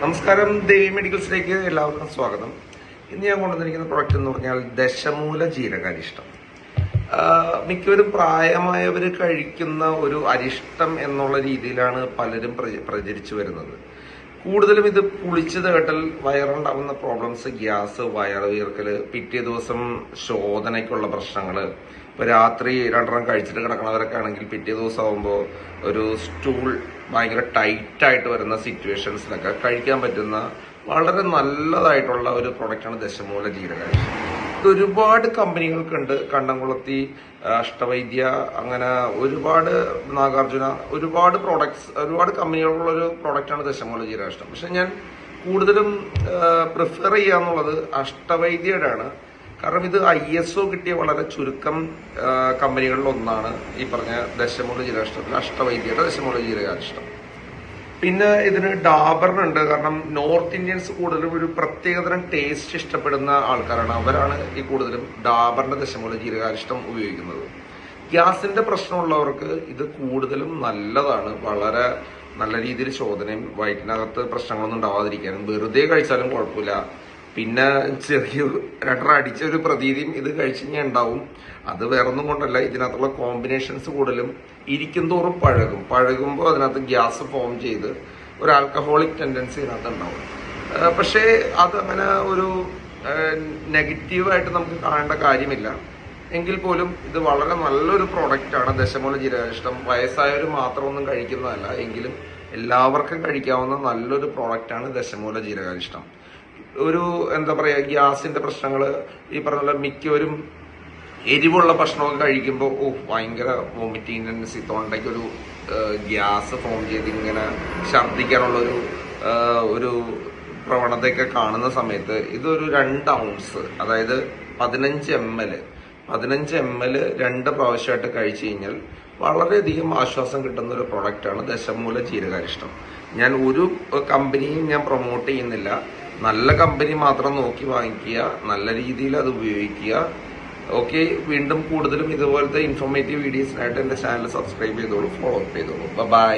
നമസ്കാരം, ദേവി മെഡിക്കൽസിലേക്ക് എല്ലാവർക്കും സ്വാഗതം. ഇന്ന് ഞാൻ കൊണ്ടുവന്നിരിക്കുന്ന പ്രൊഡക്റ്റ് എന്ന് പറഞ്ഞാൽ ദശമൂല ജീരകാരിഷ്ടം. മിക്കവരും പ്രായമായവർ കഴിക്കുന്ന ഒരു അരിഷ്ടം എന്നുള്ള രീതിയിലാണ് പലരും പ്രചരിച്ചു വരുന്നത്. കൂടുതലും ഇത് പുളിച്ചു തേട്ടൽ, വയറുണ്ടാകുന്ന പ്രോബ്ലംസ്, ഗ്യാസ്, വയറ് വീർക്കല്, പിറ്റേ ദിവസം ശോധനയ്ക്കുള്ള പ്രശ്നങ്ങൾ. ഇപ്പൊ രാത്രി രണ്ടെണ്ണം കഴിച്ചിട്ട് കിടക്കണവരൊക്കെ ആണെങ്കിൽ പിറ്റേ ദിവസം ആകുമ്പോൾ ഒരു സ്റ്റൂൾ ഭയങ്കര ടൈറ്റായിട്ട് വരുന്ന സിറ്റുവേഷൻസിലൊക്കെ കഴിക്കാൻ പറ്റുന്ന വളരെ നല്ലതായിട്ടുള്ള ഒരു പ്രൊഡക്റ്റാണ് ദശമൂല ജീരകാരിഷ്ടം. ഇത് ഒരുപാട് കമ്പനികൾക്കുണ്ട്. കണ്ടംകുളത്തി, അഷ്ടവൈദ്യ, അങ്ങനെ ഒരുപാട്, നാഗാർജുന, ഒരുപാട് പ്രോഡക്ട്സ്, ഒരുപാട് കമ്പനികളുള്ള ഒരു പ്രോഡക്റ്റാണ് ദശമൂല ജീരകാരിഷ്ടം. പക്ഷെ ഞാൻ കൂടുതലും പ്രിഫർ ചെയ്യാന്നുള്ളത് അഷ്ടവൈദ്യയുടെ ആണ്. കാരണം ഇത് ISO കിട്ടിയ വളരെ ചുരുക്കം കമ്പനികളിൽ ഒന്നാണ് ഈ പറഞ്ഞ ദശമൂല ജീരകാരിഷ്ടത്തിൽ, അഷ്ടവൈദ്യയുടെ ദശമൂല ജീരകാരിഷ്ടം. പിന്നെ ഇതിന് ഡാബറിനുണ്ട്. കാരണം നോർത്ത് ഇന്ത്യൻസ് കൂടുതലും ഒരു പ്രത്യേകതരം ടേസ്റ്റ് ഇഷ്ടപ്പെടുന്ന ആൾക്കാരാണ്. അവരാണ് ഈ കൂടുതലും ഡാബറിന്റെ ദശമൂല ജീരകാരിഷ്ടം ഉപയോഗിക്കുന്നത്. ഗ്യാസിന്റെ പ്രശ്നമുള്ളവർക്ക് ഇത് കൂടുതലും നല്ലതാണ്. വളരെ നല്ല രീതിയിൽ ശോധനയും വയറ്റിനകത്ത് പ്രശ്നങ്ങളൊന്നും ഉണ്ടാവാതിരിക്കാനും, വെറുതെ കഴിച്ചാലും കുഴപ്പമില്ല. പിന്നെ ചെറിയ അടിച്ച ഒരു പ്രതീതിയും ഇത് കഴിച്ചു കഴിഞ്ഞാൽ ഉണ്ടാവും. അത് വേറൊന്നും കൊണ്ടല്ല, ഇതിനകത്തുള്ള കോമ്പിനേഷൻസ് കൂടുതലും ഇരിക്കും തോറും പഴകുമ്പോൾ അതിനകത്ത് ഗ്യാസ് ഫോം ചെയ്ത് ഒരു ആൽക്കഹോളിക് ടെൻഡൻസി ഇതിനകത്ത് ഉണ്ടാവും. പക്ഷേ അതങ്ങനെ ഒരു നെഗറ്റീവായിട്ട് നമുക്ക് കാണേണ്ട കാര്യമില്ല. എങ്കിൽ പോലും ഇത് വളരെ നല്ലൊരു പ്രോഡക്റ്റാണ് ദശമൂല ജീരകാരിഷ്ടം. വയസ്സായവർ മാത്രമൊന്നും കഴിക്കുന്നതല്ല, എങ്കിലും എല്ലാവർക്കും കഴിക്കാവുന്ന നല്ലൊരു പ്രോഡക്റ്റാണ് ദശമൂല ജീരകാരിഷ്ടം. ഒരു എന്താ പറയാ, ഗ്യാസിന്റെ പ്രശ്നങ്ങള്, ഈ പറഞ്ഞ മിക്കവരും എരിവുള്ള ഭക്ഷണമൊക്കെ കഴിക്കുമ്പോൾ ഭയങ്കര വോമിറ്റിംഗ് ടെൻഡൻസി, തൊണ്ടയ്ക്കൊരു ഗ്യാസ് ഫോം ചെയ്ത് ഇങ്ങനെ ഛർദ്ദിക്കാനുള്ള ഒരു പ്രവണതയൊക്കെ കാണുന്ന സമയത്ത് ഇതൊരു 2 ഔൺസ്, അതായത് 15 ml 2 പ്രാവശ്യമായിട്ട് കഴിച്ചു കഴിഞ്ഞാൽ വളരെയധികം ആശ്വാസം കിട്ടുന്ന ഒരു പ്രൊഡക്റ്റാണ് ദശമൂല ജീരകാരിഷ്ടം. ഞാൻ ഒരു കമ്പനിയും ഞാൻ പ്രൊമോട്ട് ചെയ്യുന്നില്ല. നല്ല കമ്പനി മാത്രം നോക്കി വാങ്ങിക്കുക, നല്ല രീതിയിൽ അത് ഉപയോഗിക്കുക. ഓക്കെ, വീണ്ടും കൂടുതലും ഇതുപോലത്തെ ഇൻഫോർമേറ്റീവ് വീഡിയോസിനായിട്ട് എൻ്റെ ചാനൽ സബ്സ്ക്രൈബ് ചെയ്തോളൂ, ഫോളോ അപ്പ് ചെയ്തോളൂ. ബൈ.